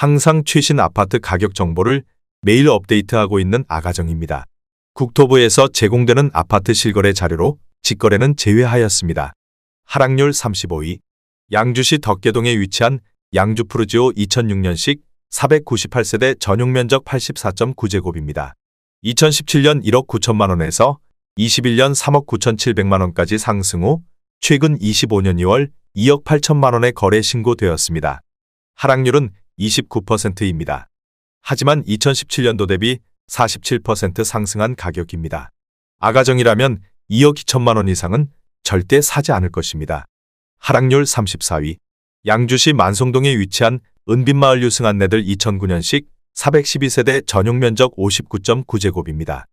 항상 최신 아파트 가격 정보를 매일 업데이트하고 있는 아가정입니다. 국토부에서 제공되는 아파트 실거래 자료로 직거래는 제외하였습니다. 하락률 35위. 양주시 덕계동에 위치한 양주 푸르지오 2006년식 498세대 전용 면적 84.9제곱입니다. 2017년 1억 9천만 원에서 21년 3억 9천7백만 원까지 상승 후 최근 25년 2월 2억 8천만 원에 거래 신고되었습니다. 하락률은 29%입니다. 하지만 2017년도 대비 47% 상승한 가격입니다. 아가정이라면 2억 2천만 원 이상은 절대 사지 않을 것입니다. 하락률 34위. 양주시 만송동에 위치한 은빛마을 유승안내들 2009년식 412세대 전용 면적 59.9제곱입니다.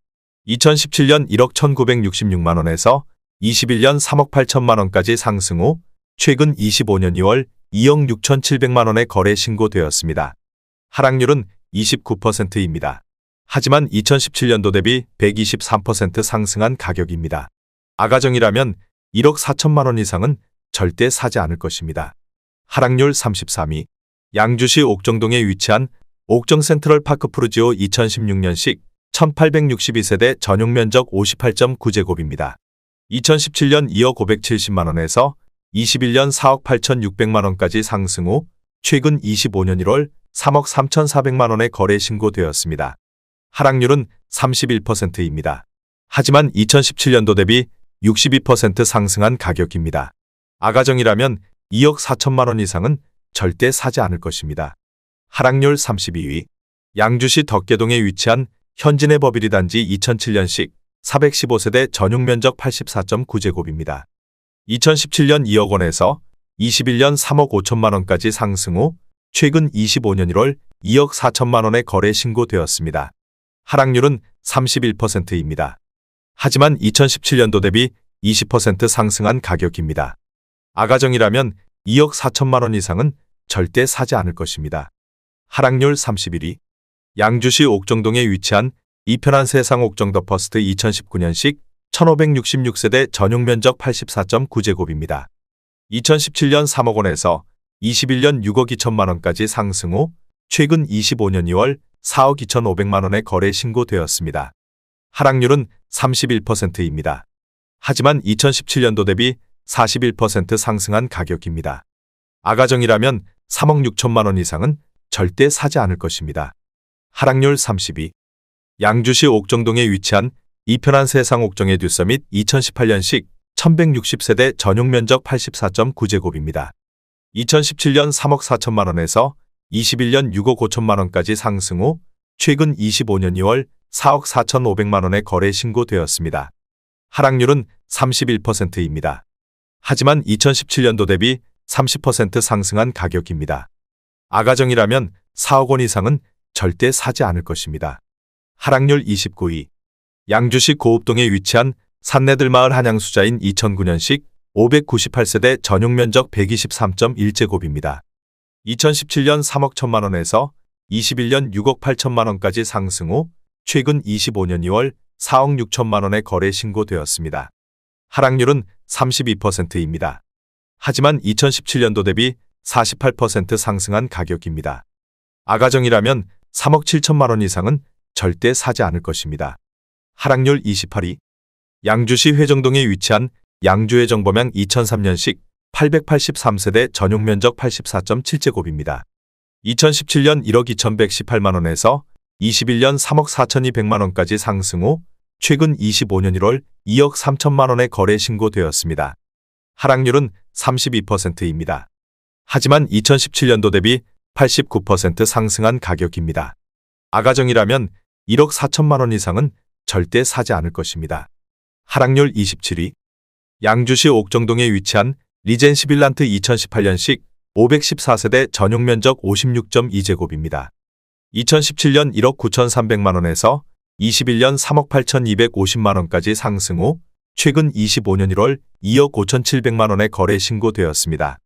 2017년 1억 1,966만 원에서 21년 3억 8천만 원까지 상승 후 최근 25년 2월 2억 6천7백만 원에 거래 신고되었습니다. 하락률은 29%입니다. 하지만 2017년도 대비 123% 상승한 가격입니다. 아가정이라면 1억 4천만 원 이상은 절대 사지 않을 것입니다. 하락률 33위. 양주시 옥정동에 위치한 옥정 센트럴파크 푸르지오 2016년식 1862세대 전용 면적 58.9제곱입니다. 2017년 2억 570만 원에서 21년 4억 8,600만 원까지 상승 후 최근 25년 1월 3억 3,400만 원에 거래 신고되었습니다. 하락률은 31%입니다. 하지만 2017년도 대비 62% 상승한 가격입니다. 아가정이라면 2억 4천만 원 이상은 절대 사지 않을 것입니다. 하락률 32위. 양주시 덕계동에 위치한 현진의 버비리 단지 2007년식 415세대 전용 면적 84.9제곱입니다. 2017년 2억 원에서 21년 3억 5천만 원까지 상승 후 최근 25년 1월 2억 4천만 원에 거래 신고되었습니다. 하락률은 31%입니다. 하지만 2017년도 대비 20% 상승한 가격입니다. 아가정이라면 2억 4천만 원 이상은 절대 사지 않을 것입니다. 하락률 31위. 양주시 옥정동에 위치한 이편한 세상 옥정 더 퍼스트 2019년식 1566세대 전용 면적 84.9제곱입니다. 2017년 3억 원에서 21년 6억 2천만 원까지 상승 후 최근 25년 2월 4억 2천5백만 원에 거래 신고되었습니다. 하락률은 31%입니다. 하지만 2017년도 대비 41% 상승한 가격입니다. 아가정이라면 3억 6천만 원 이상은 절대 사지 않을 것입니다. 하락률 32. 양주시 옥정동에 위치한 이편한 세상 옥정의 듀서밋 2018년식 1160세대 전용 면적 84.9제곱입니다. 2017년 3억 4천만 원에서 21년 6억 5천만 원까지 상승 후 최근 25년 2월 4억 4천5백만 원에 거래 신고되었습니다. 하락률은 31%입니다. 하지만 2017년도 대비 30% 상승한 가격입니다. 아가정이라면 4억 원 이상은 절대 사지 않을 것입니다. 하락률 29위. 양주시 고읍동에 위치한 산내들마을 한양수자인 2009년식 598세대 전용 면적 123.1제곱입니다. 2017년 3억 1천만 원에서 21년 6억 8천만 원까지 상승 후 최근 25년 2월 4억 6천만 원에 거래 신고되었습니다. 하락률은 32%입니다. 하지만 2017년도 대비 48% 상승한 가격입니다. 아가정이라면 3억 7천만 원 이상은 절대 사지 않을 것입니다. 하락률 28위. 양주시 회정동에 위치한 양주회정범양 2003년식 883세대 전용 면적 84.7제곱입니다. 2017년 1억 2,118만 원에서 21년 3억 4,200만 원까지 상승 후 최근 25년 1월 2억 3천만 원에 거래 신고되었습니다. 하락률은 32%입니다. 하지만 2017년도 대비 89% 상승한 가격입니다. 아가정이라면 1억 4천만 원 이상은 절대 사지 않을 것입니다. 하락률 27위. 양주시 옥정동에 위치한 리젠시 빌란트 2018년식 514세대 전용 면적 56.2제곱입니다. 2017년 1억 9,300만 원에서 21년 3억 8,250만 원까지 상승 후 최근 25년 1월 2억 5,700만 원에 거래 신고되었습니다.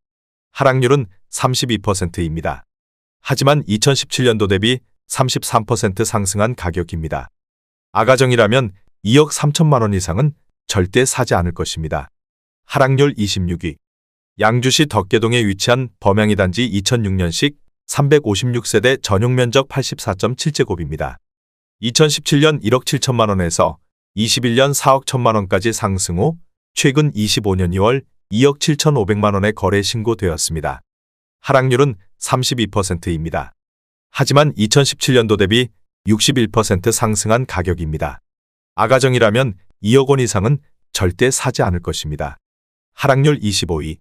하락률은 32%입니다. 하지만 2017년도 대비 33% 상승한 가격입니다. 아가정이라면 2억 3천만 원 이상은 절대 사지 않을 것입니다. 하락률 26위. 양주시 덕계동에 위치한 범양이 단지 2006년식 356세대 전용 면적 84.7제곱입니다. 2017년 1억 7천만 원에서 21년 4억 1천만 원까지 상승 후 최근 25년 2월 2억 7천5백만 원에 거래 신고되었습니다. 하락률은 32%입니다. 하지만 2017년도 대비 61% 상승한 가격입니다. 아가정이라면 2억 원 이상은 절대 사지 않을 것입니다. 하락률 25위.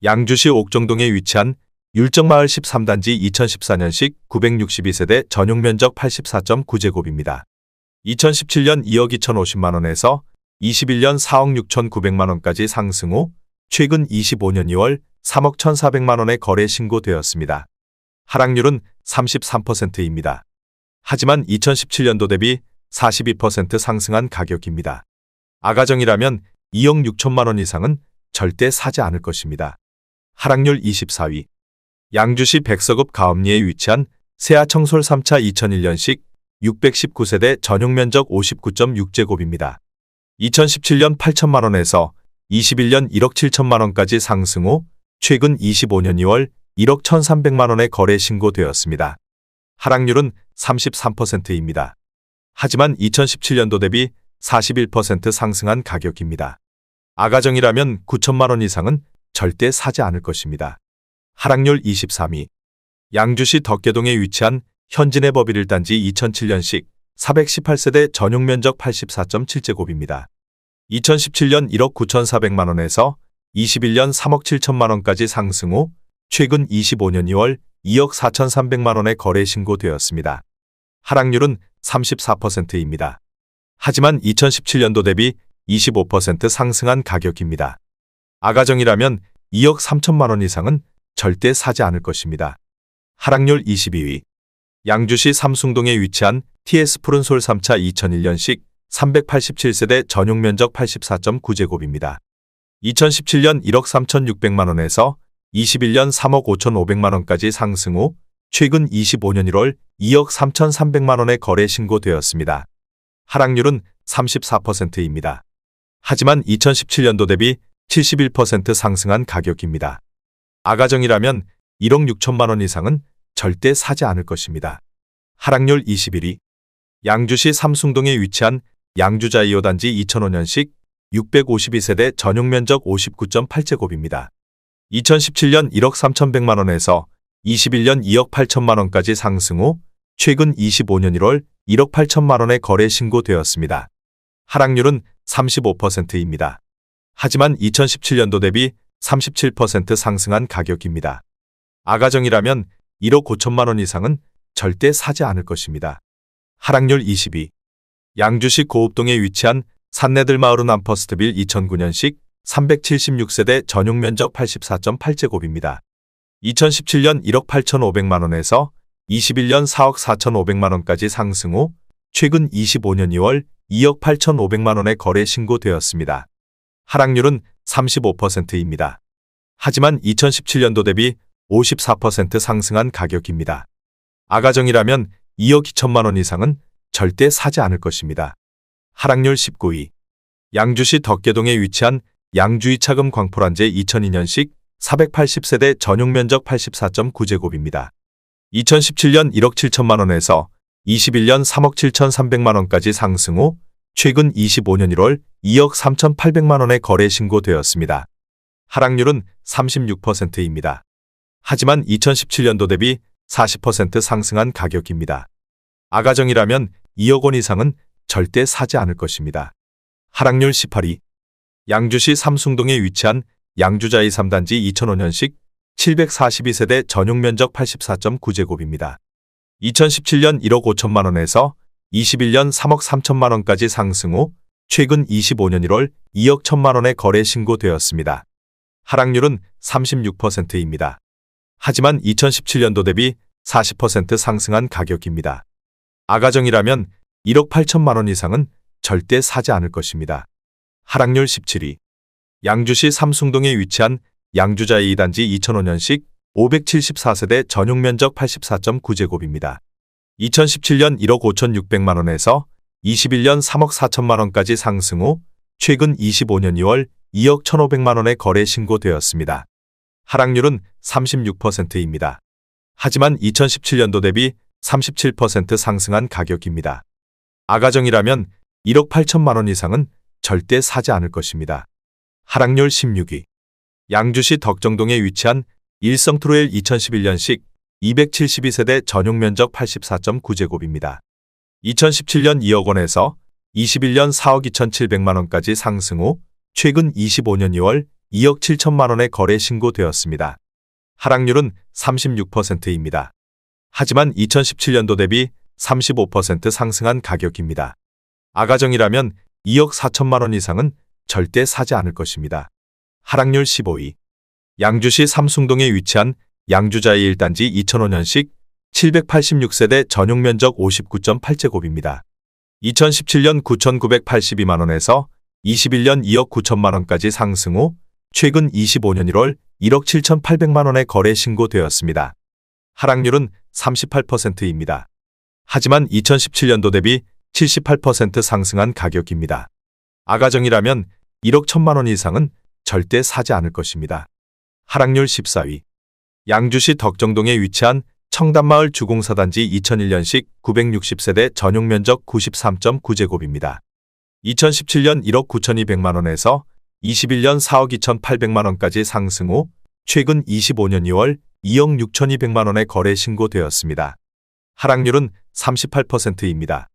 양주시 옥정동에 위치한 율정마을 13단지 2014년식 962세대 전용 면적 84.9제곱입니다. 2017년 2억 2,050만 원에서 21년 4억 6,900만 원까지 상승 후 최근 25년 2월 3억 1,400만 원에 거래 신고되었습니다. 하락률은 33%입니다. 하지만 2017년도 대비 42% 상승한 가격입니다. 아가정이라면 2억 6천만 원 이상은 절대 사지 않을 것입니다. 하락률 24위. 양주시 백서급 가업리에 위치한 세아청솔 3차 2001년식 619세대 전용 면적 59.6제곱입니다. 2017년 8천만 원에서 21년 1억 7천만 원까지 상승 후 최근 25년 2월 1억 1,300만 원에 거래 신고되었습니다. 하락률은 33%입니다. 하지만 2017년도 대비 41% 상승한 가격입니다. 아가정이라면 9천만 원 이상은 절대 사지 않을 것입니다. 하락률 23위. 양주시 덕계동에 위치한 현진의 법일 1단지 2007년식 418세대 전용 면적 84.7제곱입니다. 2017년 1억 9,400만 원에서 21년 3억 7천만 원까지 상승 후 최근 25년 2월 2억 4,300만 원에 거래 신고되었습니다. 하락률은 34%입니다. 하지만 2017년도 대비 25% 상승한 가격입니다. 아가정이라면 2억 3천만 원 이상은 절대 사지 않을 것입니다. 하락률 22위. 양주시 삼숭동에 위치한 TS 푸른솔 3차 2001년식 387세대 전용 면적 84.9제곱입니다. 2017년 1억 3,600만 원에서 21년 3억 5,500만 원까지 상승 후 최근 25년 1월 2억 3,300만 원에 거래 신고되었습니다. 하락률은 34%입니다. 하지만 2017년도 대비 71% 상승한 가격입니다. 아가정이라면 1억 6천만 원 이상은 절대 사지 않을 것입니다. 하락률 21위. 양주시 삼숭동에 위치한 양주자 2호단지 2005년식 652세대 전용 면적 59.8제곱입니다. 2017년 1억 3,100만 원에서 21년 2억 8천만 원까지 상승 후 최근 25년 1월 1억 8천만 원에 거래 신고되었습니다. 하락률은 35%입니다. 하지만 2017년도 대비 37% 상승한 가격입니다. 아가정이라면 1억 5천만 원 이상은 절대 사지 않을 것입니다. 하락률 22. 양주시 고읍동에 위치한 산내들마을은 암퍼스트빌 2009년식 376세대 전용 면적 84.8제곱입니다. 2017년 1억 8,500만 원에서 21년 4억 4,500만 원까지 상승 후 최근 25년 2월 2억 8,500만 원에 거래 신고되었습니다. 하락률은 35%입니다. 하지만 2017년도 대비 54% 상승한 가격입니다. 아가정이라면 2억 2천만 원 이상은 절대 사지 않을 것입니다. 하락률 19위. 양주시 덕계동에 위치한 양주이 차금 광포란제 2002년식 480세대 전용 면적 84.9제곱입니다. 2017년 1억 7천만 원에서 21년 3억 7,300만 원까지 상승 후 최근 25년 1월 2억 3,800만 원에 거래 신고되었습니다. 하락률은 36%입니다. 하지만 2017년도 대비 40% 상승한 가격입니다. 아가정이라면 2억 원 이상은 절대 사지 않을 것입니다. 하락률 18위. 양주시 삼숭동에 위치한 양주자이 3단지 2005년식 742세대 전용 면적 84.9제곱입니다. 2017년 1억 5천만 원에서 21년 3억 3천만 원까지 상승 후 최근 25년 1월 2억 1천만 원에 거래 신고되었습니다. 하락률은 36%입니다. 하지만 2017년도 대비 40% 상승한 가격입니다. 아가정이라면 1억 8천만 원 이상은 절대 사지 않을 것입니다. 하락률 17위. 양주시 삼숭동에 위치한 양주자이 2단지 2005년식 574세대 전용 면적 84.9제곱입니다. 2017년 1억 5,600만 원에서 21년 3억 4천만 원까지 상승 후 최근 25년 2월 2억 1,500만 원에 거래 신고되었습니다. 하락률은 36%입니다. 하지만 2017년도 대비 37% 상승한 가격입니다. 아가정이라면 1억 8천만 원 이상은 절대 사지 않을 것입니다. 하락률 16위. 양주시 덕정동에 위치한 일성트로엘 2011년식 272세대 전용 면적 84.9제곱입니다. 2017년 2억 원에서 21년 4억 2,700만 원까지 상승 후 최근 25년 2월 2억 7천만 원에 거래 신고되었습니다. 하락률은 36%입니다. 하지만 2017년도 대비 35% 상승한 가격입니다. 아가정이라면 2억 4천만 원 이상은 절대 사지 않을 것입니다. 하락률 15위. 양주시 삼숭동에 위치한 양주자이 1단지 2005년식 786세대 전용 면적 59.8제곱입니다. 2017년 9,982만 원에서 21년 2억 9천만 원까지 상승 후 최근 25년 1월 1억 7,800만 원에 거래 신고되었습니다. 하락률은 38%입니다. 하지만 2017년도 대비 78% 상승한 가격입니다. 아가정이라면 1억 1천만 원 이상은 절대 사지 않을 것입니다. 하락률 14위. 양주시 덕정동에 위치한 청담마을 주공사단지 2001년식 960세대 전용 면적 93.9제곱입니다. 2017년 1억 9,200만 원에서 21년 4억 2,800만 원까지 상승 후 최근 25년 2월 2억 6,200만 원에 거래 신고되었습니다. 하락률은 38%입니다.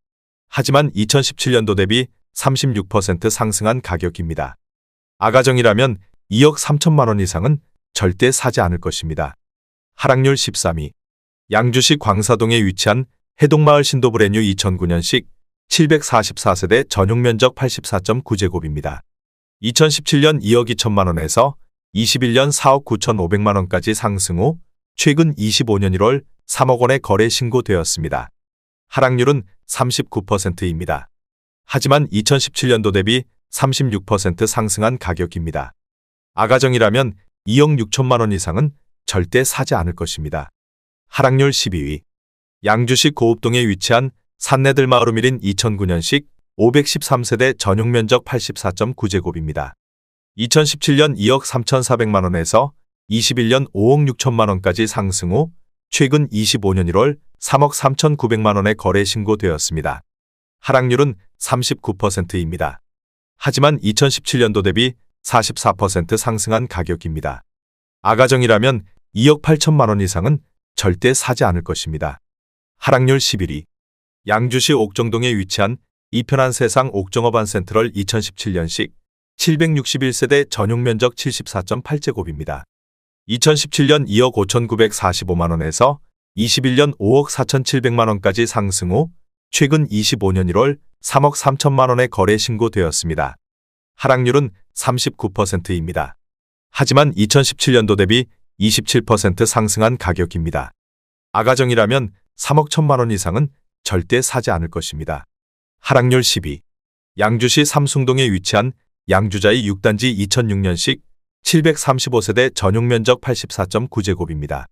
하지만 2017년도 대비 36% 상승한 가격입니다. 아가정이라면 2억 3천만 원 이상은 절대 사지 않을 것입니다. 하락률 13위. 양주시 광사동에 위치한 해동마을 신도브레뉴 2009년식 744세대 전용 면적 84.9제곱입니다. 2017년 2억 2천만 원에서 21년 4억 9,500만 원까지 상승 후 최근 25년 1월 3억 원에 거래 신고되었습니다. 하락률은 39%입니다. 하지만 2017년도 대비 36% 상승한 가격입니다. 아가정이라면 2억 6천만 원 이상은 절대 사지 않을 것입니다. 하락률 12위. 양주시 고읍동에 위치한 산내들마을 우미린 2009년식 513세대 전용 면적 84.9제곱입니다. 2017년 2억 3,400만 원에서 21년 5억 6천만 원까지 상승 후 최근 25년 1월 3억 3,900만 원에 거래 신고되었습니다. 하락률은 39%입니다. 하지만 2017년도 대비 44% 상승한 가격입니다. 아가정이라면 2억 8천만 원 이상은 절대 사지 않을 것입니다. 하락률 11위. 양주시 옥정동에 위치한 이편한 세상 옥정어반 센트럴 2017년식 761세대 전용 면적 74.8제곱입니다. 2017년 2억 5,945만 원에서 21년 5억 4,700만 원까지 상승 후 최근 25년 1월 3억 3천만 원에 거래 신고되었습니다. 하락률은 39%입니다. 하지만 2017년도 대비 27% 상승한 가격입니다. 아가정이라면 3억 1천만 원 이상은 절대 사지 않을 것입니다. 하락률 10위. 양주시 삼숭동에 위치한 양주자이 6단지 2006년식 735세대 전용 면적 84.9제곱입니다.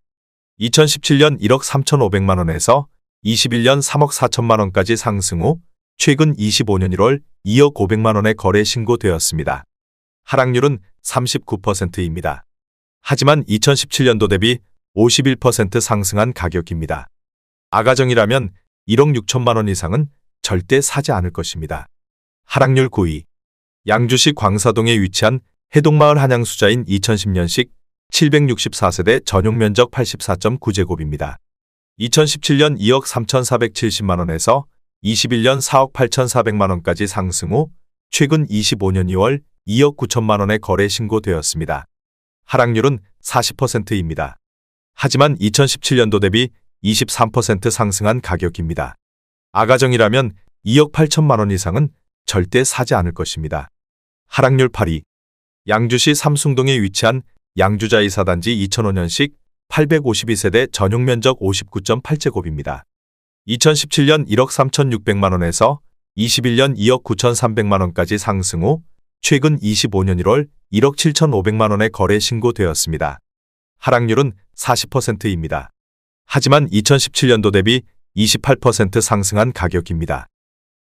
2017년 1억 3,500만 원에서 21년 3억 4천만 원까지 상승 후 최근 25년 1월 2억 500만 원에 거래 신고되었습니다. 하락률은 39%입니다. 하지만 2017년도 대비 51% 상승한 가격입니다. 아가정이라면 1억 6천만 원 이상은 절대 사지 않을 것입니다. 하락률 9위. 양주시 광사동에 위치한 해동마을 한양수자인 2010년식 764세대 전용 면적 84.9제곱입니다. 2017년 2억 3,470만 원에서 21년 4억 8,400만 원까지 상승 후 최근 25년 2월 2억 9천만 원에 거래 신고되었습니다. 하락률은 40%입니다. 하지만 2017년도 대비 23% 상승한 가격입니다. 아가정이라면 2억 8천만 원 이상은 절대 사지 않을 것입니다. 하락률 8위. 양주시 삼숭동에 위치한 양주자이 4단지 2005년식 852세대 전용 면적 59.8제곱입니다. 2017년 1억 3,600만 원에서 21년 2억 9,300만 원까지 상승 후 최근 25년 1월 1억 7,500만 원에 거래 신고되었습니다. 하락률은 40%입니다. 하지만 2017년도 대비 28% 상승한 가격입니다.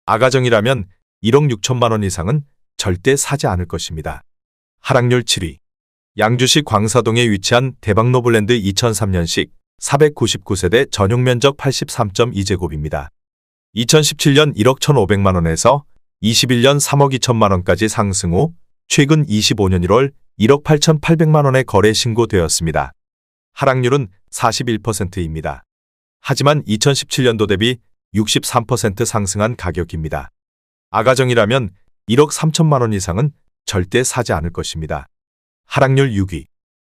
아가정이라면 1억 6천만 원 이상은 절대 사지 않을 것입니다. 하락률 7위. 양주시 광사동에 위치한 대박노블랜드 2003년식 499세대 전용 면적 83.2제곱입니다. 2017년 1억 1,500만 원에서 21년 3억 2천만 원까지 상승 후 최근 25년 1월 1억 8,800만 원에 거래 신고되었습니다. 하락률은 41%입니다. 하지만 2017년도 대비 63% 상승한 가격입니다. 아가정이라면 1억 3천만 원 이상은 절대 사지 않을 것입니다. 하락률 6위.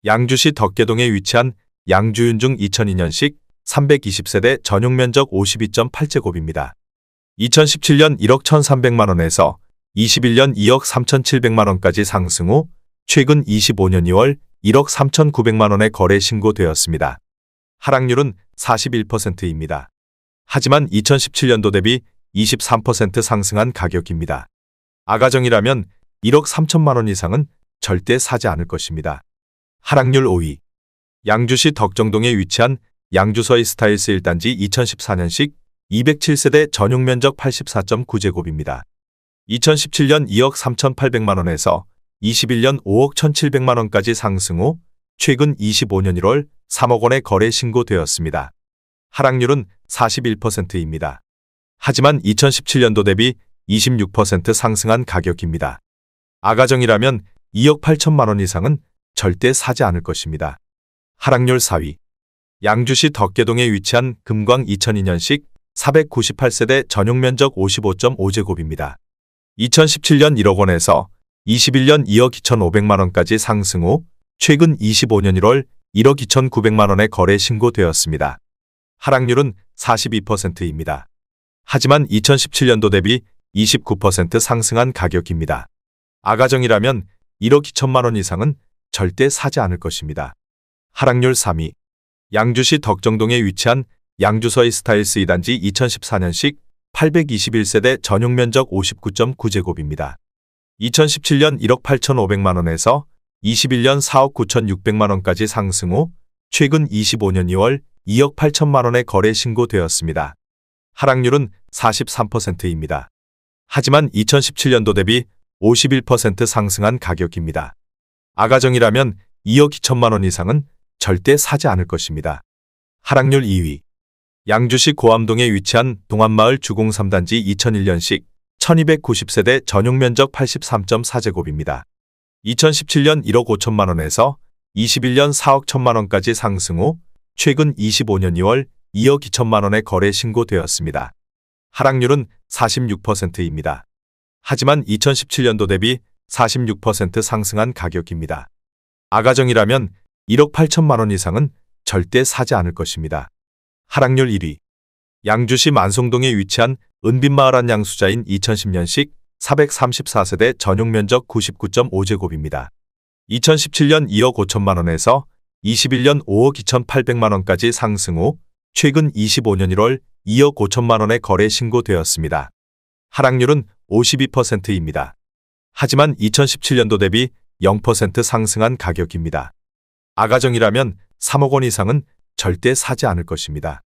양주시 덕계동에 위치한 양주윤중 2002년식 320세대 전용 면적 52.8제곱입니다. 2017년 1억 1,300만 원에서 21년 2억 3,700만 원까지 상승 후 최근 25년 2월 1억 3,900만 원에 거래 신고되었습니다. 하락률은 41%입니다. 하지만 2017년도 대비 23% 상승한 가격입니다. 아가정이라면 1억 3천만 원 이상은 절대 사지 않을 것입니다. 하락률 5위. 양주시 덕정동에 위치한 양주서이 스타일스 1단지 2014년식 207세대 전용 면적 84.9제곱입니다. 2017년 2억 3,800만 원에서 21년 5억 1,700만 원까지 상승 후 최근 25년 1월 3억 원에 거래 신고되었습니다. 하락률은 41%입니다. 하지만 2017년도 대비 26% 상승한 가격입니다. 아가정이라면 2억 8천만 원 이상은 절대 사지 않을 것입니다. 하락률 4위. 양주시 덕계동에 위치한 금광 2002년식 498세대 전용 면적 55.5제곱입니다. 2017년 1억 원에서 21년 2억 2,500만 원까지 상승 후 최근 25년 1월 1억 2,900만 원에 거래 신고되었습니다. 하락률은 42%입니다. 하지만 2017년도 대비 29% 상승한 가격입니다. 아가정이라면 1억 2천만 원 이상은 절대 사지 않을 것입니다. 하락률 3위. 양주시 덕정동에 위치한 양주서이 스타일스 2단지 2014년식 821세대 전용 면적 59.9제곱입니다. 2017년 1억 8,500만 원에서 21년 4억 9,600만 원까지 상승 후 최근 25년 2월 2억 8천만 원에 거래 신고되었습니다. 하락률은 43%입니다. 하지만 2017년도 대비 51% 상승한 가격입니다. 아가정이라면 2억 2천만 원 이상은 절대 사지 않을 것입니다. 하락률 2위. 양주시 고암동에 위치한 동안마을 주공 3단지 2001년식 1290세대 전용 면적 83.4제곱입니다. 2017년 1억 5천만 원에서 21년 4억 1천만 원까지 상승 후 최근 25년 2월 2억 2천만 원에 거래 신고되었습니다. 하락률은 46%입니다. 하지만 2017년도 대비 46% 상승한 가격입니다. 아가정이라면 1억 8천만 원 이상은 절대 사지 않을 것입니다. 하락률 1위. 양주시 만송동에 위치한 은빈마을 한 양수자인 2010년식 434세대 전용 면적 99.5제곱입니다. 2017년 2억 5천만 원에서 21년 5억 2,800만 원까지 상승 후 최근 25년 1월 2억 5천만 원에 거래 신고되었습니다. 하락률은 52%입니다. 하지만 2017년도 대비 0% 상승한 가격입니다. 아가정이라면 3억 원 이상은 절대 사지 않을 것입니다.